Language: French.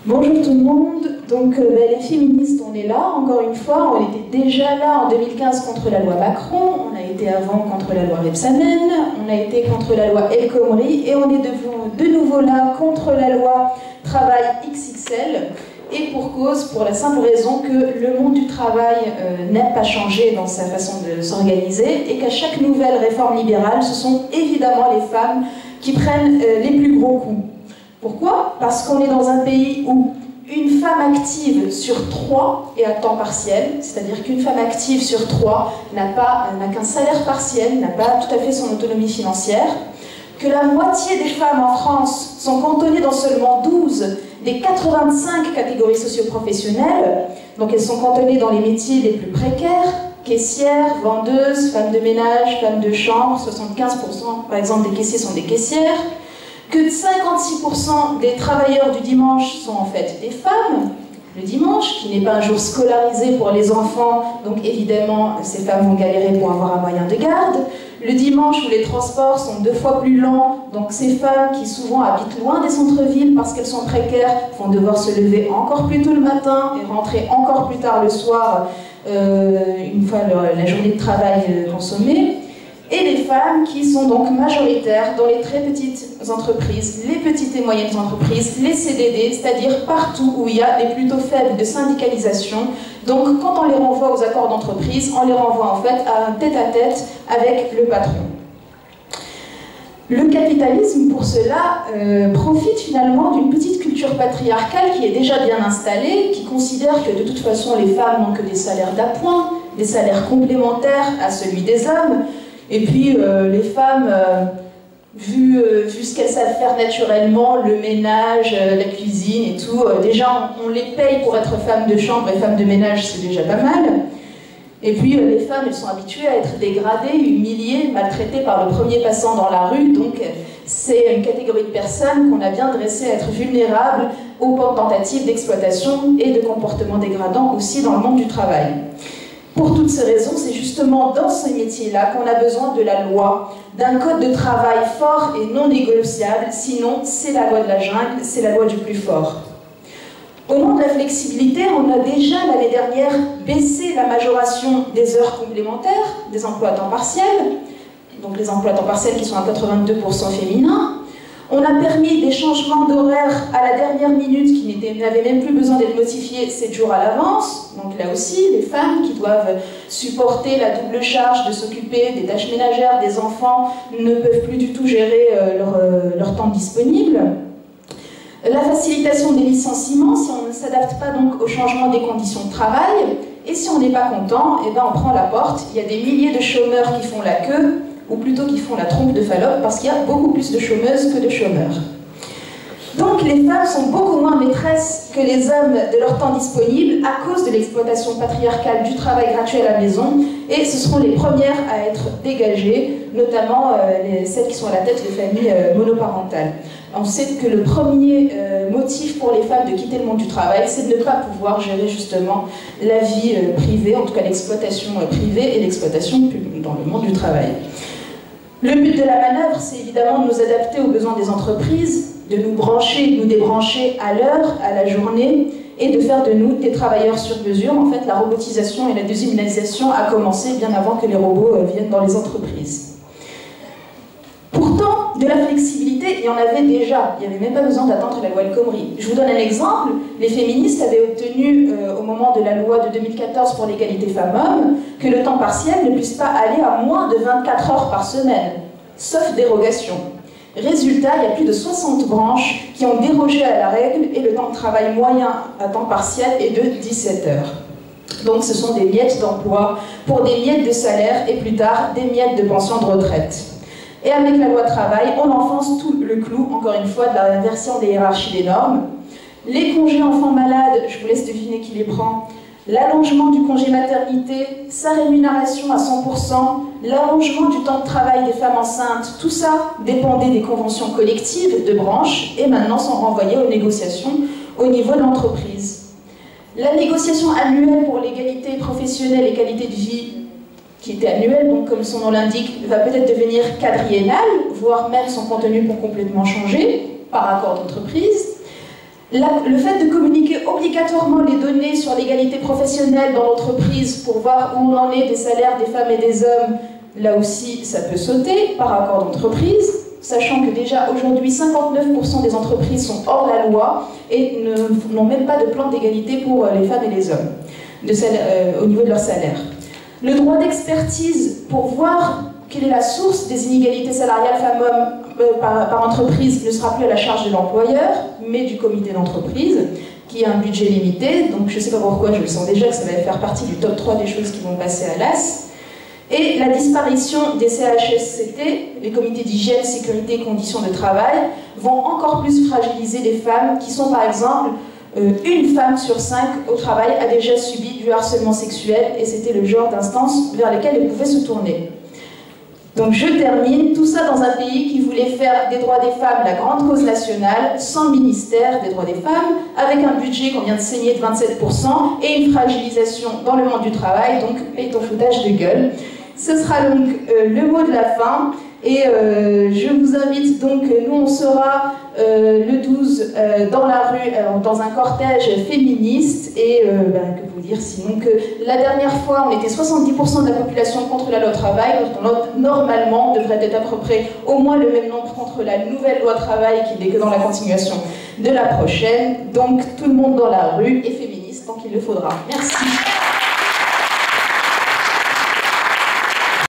Bonjour tout le monde, donc les féministes on est là, encore une fois, on était déjà là en 2015 contre la loi Macron, on a été avant contre la loi Rebsamen, on a été contre la loi El Khomri et on est de nouveau là contre la loi Travail XXL et pour cause, pour la simple raison que le monde du travail n'a pas changé dans sa façon de s'organiser et qu'à chaque nouvelle réforme libérale, ce sont évidemment les femmes qui prennent les plus gros coups. Pourquoi? Parce qu'on est dans un pays où une femme active sur 3 est à temps partiel, c'est-à-dire qu'une femme active sur 3 n'a qu'un salaire partiel, n'a pas tout à fait son autonomie financière, que la moitié des femmes en France sont cantonnées dans seulement 12 des 85 catégories socio-professionnelles, donc elles sont cantonnées dans les métiers les plus précaires, caissières, vendeuses, femmes de ménage, femmes de chambre, 75% par exemple des caissiers sont des caissières, que 56% des travailleurs du dimanche sont en fait des femmes, le dimanche, qui n'est pas un jour scolarisé pour les enfants, donc évidemment ces femmes vont galérer pour avoir un moyen de garde, le dimanche où les transports sont 2 fois plus lents, donc ces femmes qui souvent habitent loin des centres-villes parce qu'elles sont précaires vont devoir se lever encore plus tôt le matin et rentrer encore plus tard le soir, une fois la journée de travail consommée. Et les femmes qui sont donc majoritaires dans les très petites entreprises, les petites et moyennes entreprises, les CDD, c'est-à-dire partout où il y a les plus taux faibles de syndicalisation. Donc quand on les renvoie aux accords d'entreprise, on les renvoie en fait à un tête-à-tête avec le patron. Le capitalisme, pour cela, profite finalement d'une petite culture patriarcale qui est déjà bien installée, qui considère que de toute façon les femmes n'ont que des salaires d'appoint, des salaires complémentaires à celui des hommes. Et puis les femmes, vu ce qu'elles savent faire naturellement, le ménage, la cuisine et tout, déjà on les paye pour être femmes de chambre et femmes de ménage, c'est déjà pas mal. Et puis les femmes, elles sont habituées à être dégradées, humiliées, maltraitées par le premier passant dans la rue, donc c'est une catégorie de personnes qu'on a bien dressées à être vulnérables aux tentatives d'exploitation et de comportements dégradants aussi dans le monde du travail. Pour toutes ces raisons, c'est justement dans ces métiers-là qu'on a besoin de la loi, d'un code de travail fort et non négociable, sinon c'est la loi de la jungle, c'est la loi du plus fort. Au nom de la flexibilité, on a déjà l'année dernière baissé la majoration des heures complémentaires, des emplois à temps partiel, donc les emplois à temps partiel qui sont à 82% féminins. On a permis des changements d'horaire à la dernière minute qui n'avaient même plus besoin d'être notifiés 7 jours à l'avance. Donc là aussi, les femmes qui doivent supporter la double charge de s'occuper des tâches ménagères, des enfants, ne peuvent plus du tout gérer leur temps disponible. La facilitation des licenciements, si on ne s'adapte pas donc au changement des conditions de travail, et si on n'est pas content, eh ben on prend la porte. Il y a des milliers de chômeurs qui font la queue, ou plutôt qui font la trompe de Fallope, parce qu'il y a beaucoup plus de chômeuses que de chômeurs. Donc les femmes sont beaucoup moins maîtresses que les hommes de leur temps disponible à cause de l'exploitation patriarcale du travail gratuit à la maison, et ce seront les premières à être dégagées, notamment celles qui sont à la tête de familles monoparentales. On sait que le premier motif pour les femmes de quitter le monde du travail, c'est de ne pas pouvoir gérer justement la vie privée, en tout cas l'exploitation privée et l'exploitation dans le monde du travail. Le but de la manœuvre, c'est évidemment de nous adapter aux besoins des entreprises, de nous brancher, de nous débrancher à l'heure, à la journée, et de faire de nous des travailleurs sur mesure. En fait, la robotisation et la déshumanisation a commencé bien avant que les robots viennent dans les entreprises. Pourtant, de la flexibilité, il y en avait déjà. Il n'y avait même pas besoin d'attendre la loi El Khomri. Je vous donne un exemple. Les féministes avaient obtenu, au moment de la loi de 2014 pour l'égalité femmes-hommes, que le temps partiel ne puisse pas aller à moins de 24 heures par semaine, sauf dérogation. Résultat, il y a plus de 60 branches qui ont dérogé à la règle et le temps de travail moyen à temps partiel est de 17 heures. Donc ce sont des miettes d'emploi pour des miettes de salaire et plus tard des miettes de pension de retraite. Et avec la loi travail, on enfonce tout le clou, encore une fois, de l'inversion des hiérarchies des normes. Les congés enfants malades, je vous laisse deviner qui les prend. L'allongement du congé maternité, sa rémunération à 100%, l'allongement du temps de travail des femmes enceintes, tout ça dépendait des conventions collectives de branches et maintenant sont renvoyés aux négociations au niveau de l'entreprise. La négociation annuelle pour l'égalité professionnelle et qualité de vie, qui était annuelle, donc comme son nom l'indique, va peut-être devenir quadriennale, voire même son contenu pour complètement changer par accord d'entreprise. Le fait de communiquer obligatoirement les données sur l'égalité professionnelle dans l'entreprise pour voir où on en est des salaires des femmes et des hommes, là aussi ça peut sauter par accord d'entreprise, sachant que déjà aujourd'hui 59% des entreprises sont hors la loi et n'ont même pas de plan d'égalité pour les femmes et les hommes au niveau de leur salaire. Le droit d'expertise pour voir quelle est la source des inégalités salariales femmes-hommes par entreprise ne sera plus à la charge de l'employeur, mais du comité d'entreprise, qui a un budget limité. Donc je ne sais pas pourquoi, je le sens déjà que ça va faire partie du top 3 des choses qui vont passer à l'AS. Et la disparition des CHSCT, les comités d'hygiène, sécurité et conditions de travail, vont encore plus fragiliser les femmes qui sont par exemple une femme sur 5 au travail a déjà subi du harcèlement sexuel et c'était le genre d'instance vers lesquelles elle pouvait se tourner. Donc je termine, tout ça dans un pays qui voulait faire des droits des femmes la grande cause nationale, sans ministère des droits des femmes, avec un budget qu'on vient de saigner de 27% et une fragilisation dans le monde du travail, donc paye ton foutage de gueule. Ce sera donc le mot de la fin. Et je vous invite donc, nous on sera le 12 dans la rue, dans un cortège féministe, et que vous dire sinon que la dernière fois on était 70% de la population contre la loi travail, normalement on devrait être à peu près au moins le même nombre contre la nouvelle loi travail qui n'est que dans la continuation de la prochaine, donc tout le monde dans la rue est féministe tant qu'il le faudra. Merci.